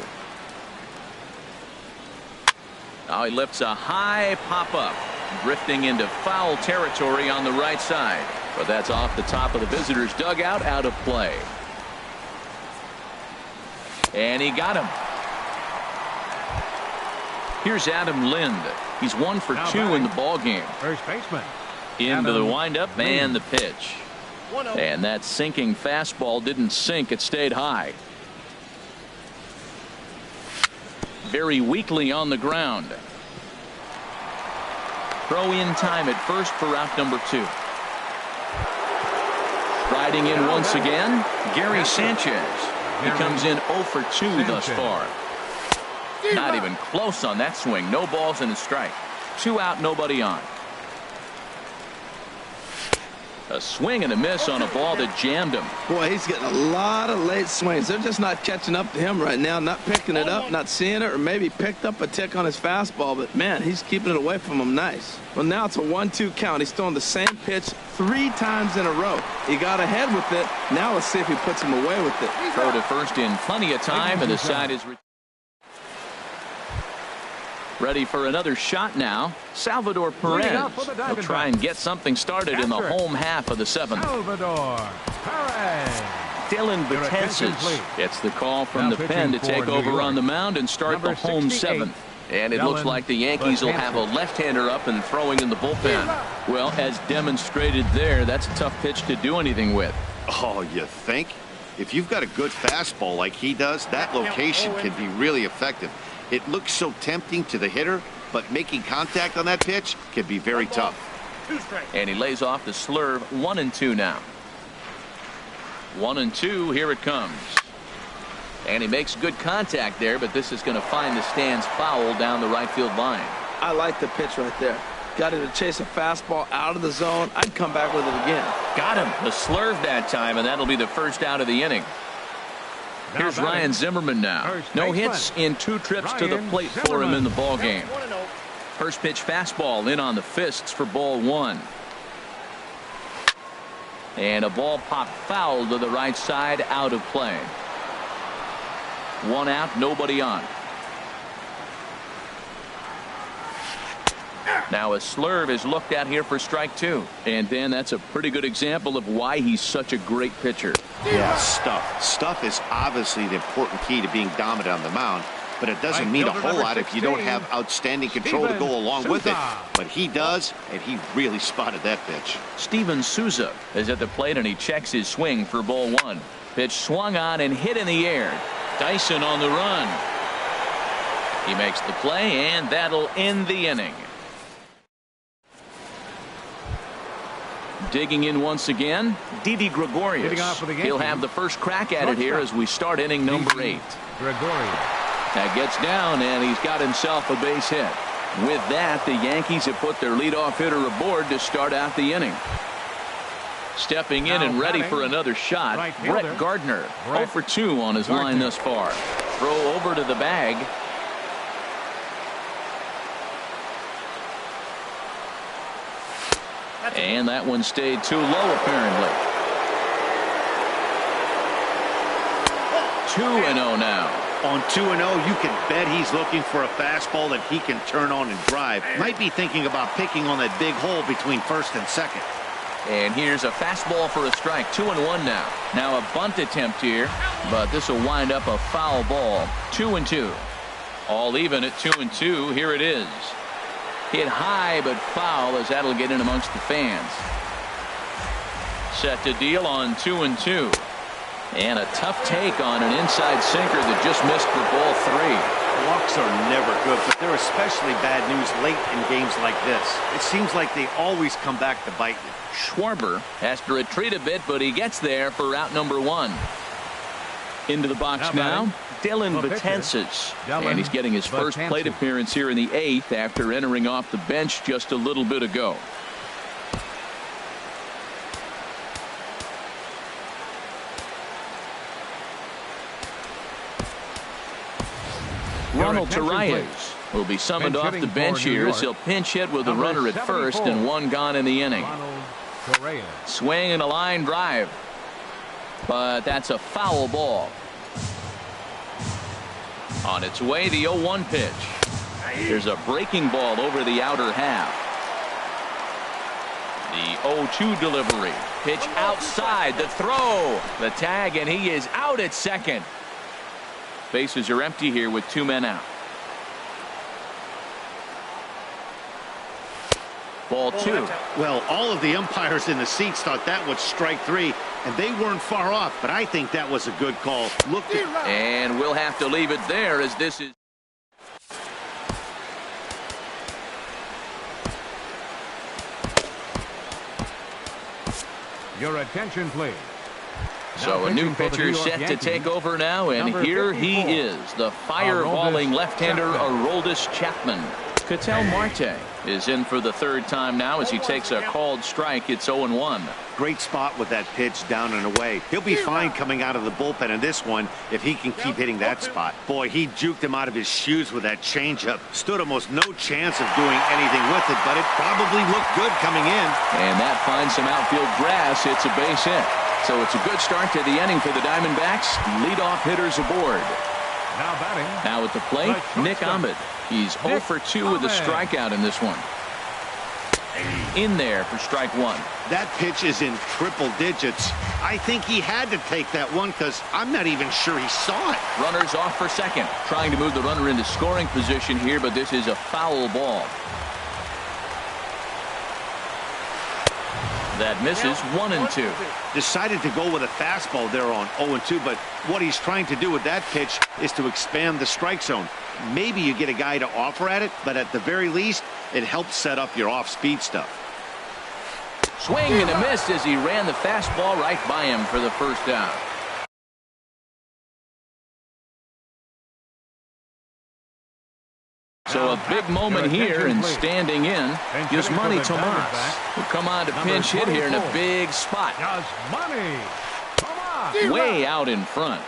Now he lifts a high pop-up, drifting into foul territory on the right side. But that's off the top of the visitor's dugout, out of play. And he got him. Here's Adam Lind. He's 1 for 2 in the ball game. First baseman. Into the windup and the pitch. And that sinking fastball didn't sink. It stayed high. Very weakly on the ground. Throw in time at first for out number 2. Riding in once again, Gary Sanchez. He comes in 0 for 2 thus far. Not even close on that swing. No balls and a strike. 2 out, nobody on. A swing and a miss on a ball that jammed him. Boy, he's getting a lot of late swings. They're just not catching up to him right now. Not picking it up, not seeing it, or maybe picked up a tick on his fastball. But, man, he's keeping it away from him nice. Well, now it's a 1-2 count. He's throwing the same pitch 3 times in a row. He got ahead with it. Now let's see if he puts him away with it. Throw to first in plenty of time, and the side is ready for another shot now. Salvador Perez will try and get something started in the home half of the 7th. Salvador Perez. Dylan Betances gets the call from the pen to take over on the mound and start the home 7th. And it looks like the Yankees will have a left-hander up and throwing in the bullpen. Well, as demonstrated there, that's a tough pitch to do anything with. Oh, you think? If you've got a good fastball like he does, that location can be really effective. It looks so tempting to the hitter, but making contact on that pitch can be very tough. And he lays off the slurve. 1-2 now. 1-2. Here it comes. And he makes good contact there, but this is going to find the stands foul down the right field line. I like the pitch right there. Got him to chase a fastball out of the zone. I'd come back with it again. Got him. The slurve that time, and that'll be the first out of the inning. Here's Ryan Zimmerman now. No hits in 2 trips to the plate for him in the ball game. First pitch fastball in on the fists for ball 1. And a ball popped foul to the right side, out of play. 1 out, nobody on. Now a slurve is looked at here for strike 2. And Dan, that's a pretty good example of why he's such a great pitcher. Yeah, stuff. Stuff is obviously the important key to being dominant on the mound, but it doesn't mean a whole lot if you don't have outstanding control to go along with it. But he does, and he really spotted that pitch. Steven Souza is at the plate, and he checks his swing for ball 1. Pitch swung on and hit in the air. Dyson on the run. He makes the play, and that'll end the inning. Digging in once again, Didi Gregorius. He'll have the first crack at it here as we start inning number 8. Gregorius. That gets down, and he's got himself a base hit. With that, the Yankees have put their leadoff hitter aboard to start out the inning. Stepping in and ready for another shot, Brett Gardner. 0 for 2 on his line thus far. Throw over to the bag. And that one stayed too low, apparently. 2-0 now. On 2-0, you can bet he's looking for a fastball that he can turn on and drive. Might be thinking about picking on that big hole between first and second. And here's a fastball for a strike. 2-1 now. Now a bunt attempt here, but this will wind up a foul ball. 2-2. All even at 2-2. Here it is. Hit high but foul, as that'll get in amongst the fans. Set to deal on 2-2. And a tough take on an inside sinker that just missed for ball 3. Walks are never good, but they're especially bad news late in games like this. It seems like they always come back to bite you. Schwarber has to retreat a bit, but he gets there for route number 1. Into the box now, Dylan Betances. And he's getting his first plate appearance here in the 8th after entering off the bench just a little bit ago. Ronald Torreyes will be summoned off the bench here as he'll pinch hit with a runner at first and 1 gone in the inning. Swing and a line drive, but that's a foul ball. On its way, the 0-1 pitch. There's a breaking ball over the outer half. The 0-2 delivery. Pitch outside, the throw, the tag, and he is out at second. Bases are empty here with 2 men out. Ball 2. Well, all of the umpires in the seats thought that was strike 3, and they weren't far off, but I think that was a good call. And we'll have to leave it there as this is. Your attention, please. So a new pitcher set to take over now, and here he is, the fireballing left-hander Aroldis Chapman. Ketel Marte is in for the 3rd time now as he takes a called strike. It's 0-1. Great spot with that pitch down and away. He'll be fine coming out of the bullpen in this one if he can keep hitting that spot. Boy, he juked him out of his shoes with that changeup. Stood almost no chance of doing anything with it, but it probably looked good coming in. And that finds some outfield grass. It's a base hit. So it's a good start to the inning for the Diamondbacks. Leadoff hitters aboard. Now batting. Now at the plate, Nick Ahmed. He's 0 for 2 with a strikeout in this one. In there for strike 1. That pitch is in triple digits. I think he had to take that one because I'm not even sure he saw it. Runners off for second. Trying to move the runner into scoring position here, but this is a foul ball. That misses 1-2. Decided to go with a fastball there on 0-2, but what he's trying to do with that pitch is to expand the strike zone. Maybe you get a guy to offer at it, but at the very least, it helps set up your off-speed stuff. Swing and a miss as he ran the fastball right by him for the first down. So a big moment here, and standing in, Yasmani Tomas will come on to pinch hit here in a big spot. Yasmani Tomas. Way out in front.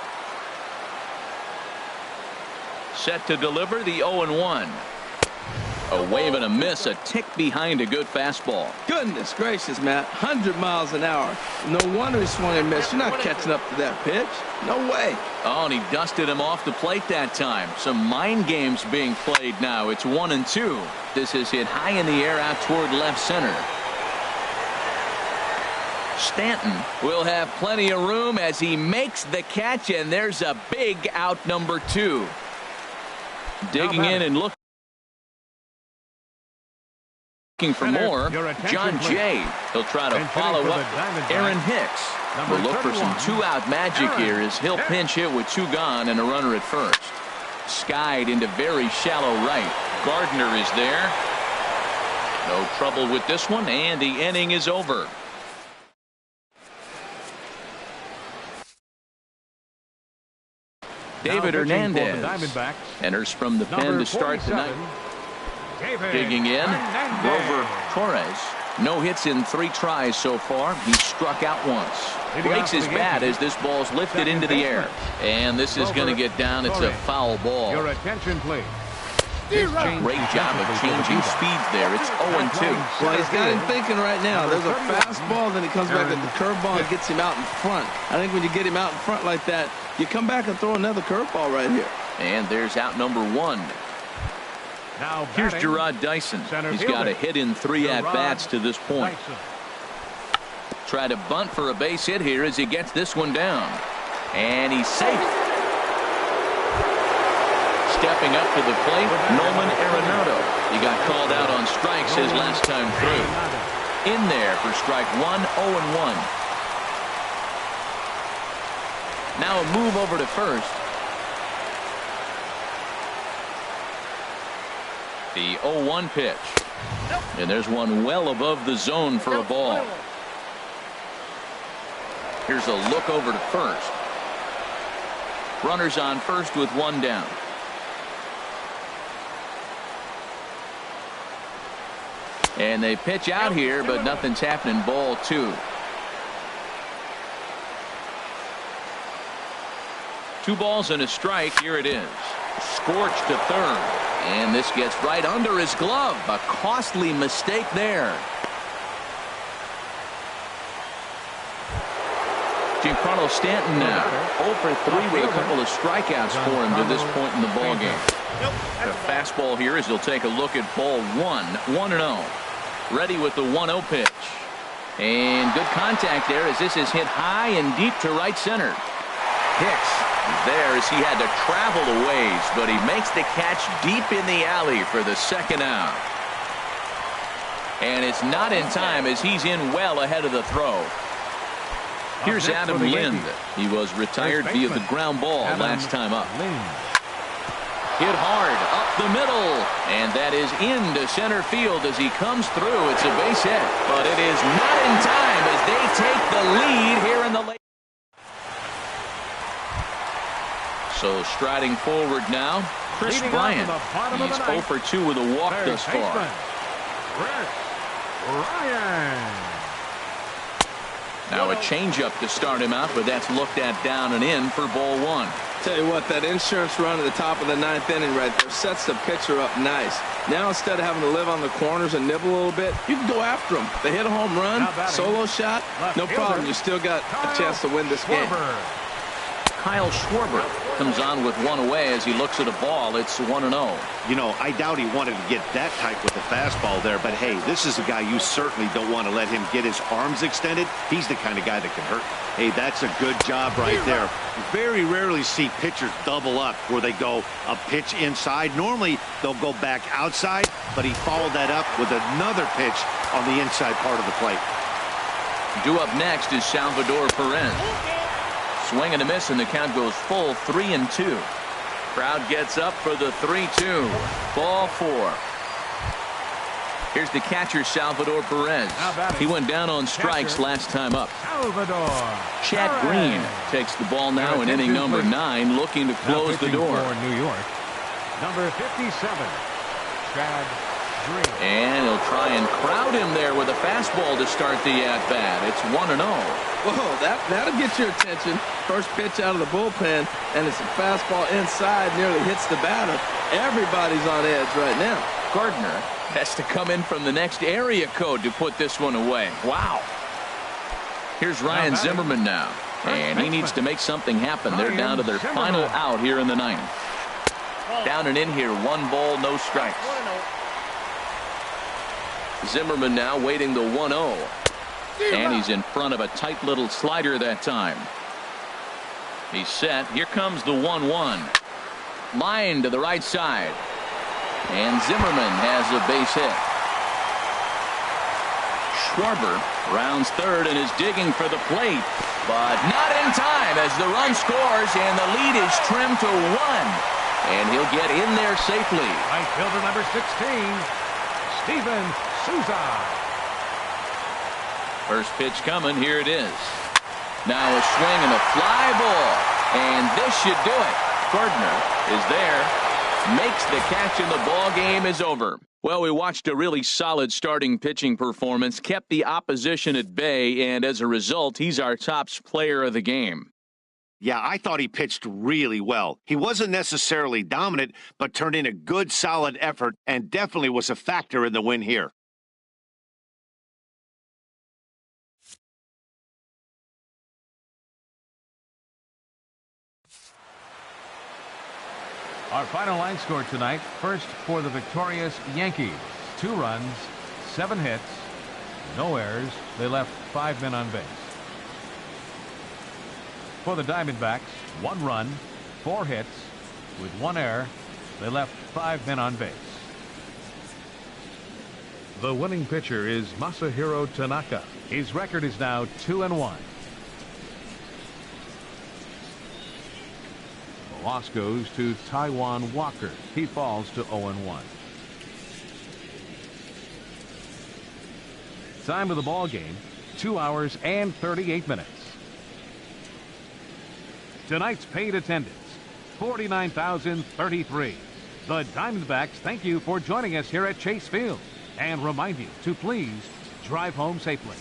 Set to deliver the 0-1. A wave and a miss, a tick behind a good fastball. Goodness gracious, Matt. 100 miles an hour. No wonder he swung and missed. You're not catching up to that pitch. No way. Oh, and he dusted him off the plate that time. Some mind games being played now. It's 1-2. This is hit high in the air out toward left center. Stanton will have plenty of room as he makes the catch, and there's a big out number 2. Digging in and looking for more, John Jay. He'll try to follow up Aaron Hicks. We'll look for some 2-out magic here as he'll pinch hit with 2 gone and a runner at first. Skied into very shallow right. Gardner is there. No trouble with this one, and the inning is over. David Hernandez enters from the pen to start tonight. Digging in, Grover Torres. No hits in 3 tries so far. He's struck out once. Breaks his bat as this ball's lifted into the air. And this is going to get down. It's a foul ball. Your attention, please. Great job of changing speeds there. It's 0-2. Well, he's got him thinking right now. There's a fastball, then he comes back at the curveball and gets him out in front. I think when you get him out in front like that, you come back and throw another curveball right here. And there's out number 1. Now here's Gerard Dyson. He's got a hit in 3 at-bats to this point. Try to bunt for a base hit here as he gets this one down. And he's safe. Stepping up to the plate, Nolan Arenado. He got called out on strikes his last time through. In there for strike 1, 0-1. Now a move over to first. The 0-1 pitch. And there's one well above the zone for a ball. Here's a look over to first. Runners on first with one down. And they pitch out here, but nothing's happening. Ball 2. 2 balls and a strike. Here it is. Scorched to third. And this gets right under his glove. A costly mistake there. Giancarlo Stanton now 0 for 3 with a couple of strikeouts for him to this point in the ballgame. The fastball here as he'll take a look at ball 1. 1-0. Ready with the 1-0 pitch. And good contact there as this is hit high and deep to right center. Hicks there as he had to travel a ways, but he makes the catch deep in the alley for the second out. And it's not in time as he's in well ahead of the throw. Here's Adam Lind. He was retired via the ground ball last time up. Hit hard up the middle, and that is into center field as he comes through. It's a base hit, but it is not in time as they take the lead here in the late. So striding forward now, Chris Bryant. He's 0 for 2 with a walk thus far. Chris Bryant. Now a changeup to start him out, but that's looked at down and in for ball 1. Tell you what, that insurance run at the top of the 9th inning right there sets the pitcher up nice. Now instead of having to live on the corners and nibble a little bit, you can go after them. They hit a home run, solo shot, no problem. You still got a chance to win this game. Kyle Schwarber comes on with one away as he looks at a ball. It's 1-0. You know, I doubt he wanted to get that tight with the fastball there, but hey, this is a guy you certainly don't want to let him get his arms extended. He's the kind of guy that can hurt. Hey, that's a good job right there. Very rarely see pitchers double up where they go a pitch inside. Normally they'll go back outside, but he followed that up with another pitch on the inside part of the plate. Due up next is Salvador Perez. Swing and a miss, and the count goes full 3-2. Crowd gets up for the 3-2. Ball 4. Here's the catcher, Salvador Perez. He went down on strikes last time up. Chad Green takes the ball now in inning number 9, looking to close the door. For New York, number 57, Chad Green. And he'll try and crowd him there with a fastball to start the at-bat. It's 1-0. Whoa, that'll get your attention. First pitch out of the bullpen, and it's a fastball inside, nearly hits the batter. Everybody's on edge right now. Gardner has to come in from the next area code to put this one away. Wow. Here's Ryan Zimmerman now, and he needs to make something happen. They're down to their final out here in the 9th. Down and in here, 1 ball, no strikes. Zimmerman now waiting the 1-0. And he's in front of a tight little slider that time. He's set. Here comes the 1-1. Line to the right side. And Zimmerman has a base hit. Schwarber rounds third and is digging for the plate. But not in time as the run scores and the lead is trimmed to 1. And he'll get in there safely. Right fielder number 16, Steven Souza. First pitch coming. Here it is. Now a swing and a fly ball. And this should do it. Gardner is there. Makes the catch and the ball game is over. Well, we watched a really solid starting pitching performance. Kept the opposition at bay. And as a result, he's our top player of the game. Yeah, I thought he pitched really well. He wasn't necessarily dominant, but turned in a good, solid effort and definitely was a factor in the win here. Our final line score tonight, first for the victorious Yankees. 2 runs, 7 hits, no errors. They left 5 men on base. For the Diamondbacks, 1 run, 4 hits, with 1 error. They left 5 men on base. The winning pitcher is Masahiro Tanaka. His record is now 2-1. The loss goes to Taijuan Walker. He falls to 0-1. Time of the ball game, 2 hours and 38 minutes. Tonight's paid attendance, 49,033. The Diamondbacks thank you for joining us here at Chase Field and remind you to please drive home safely.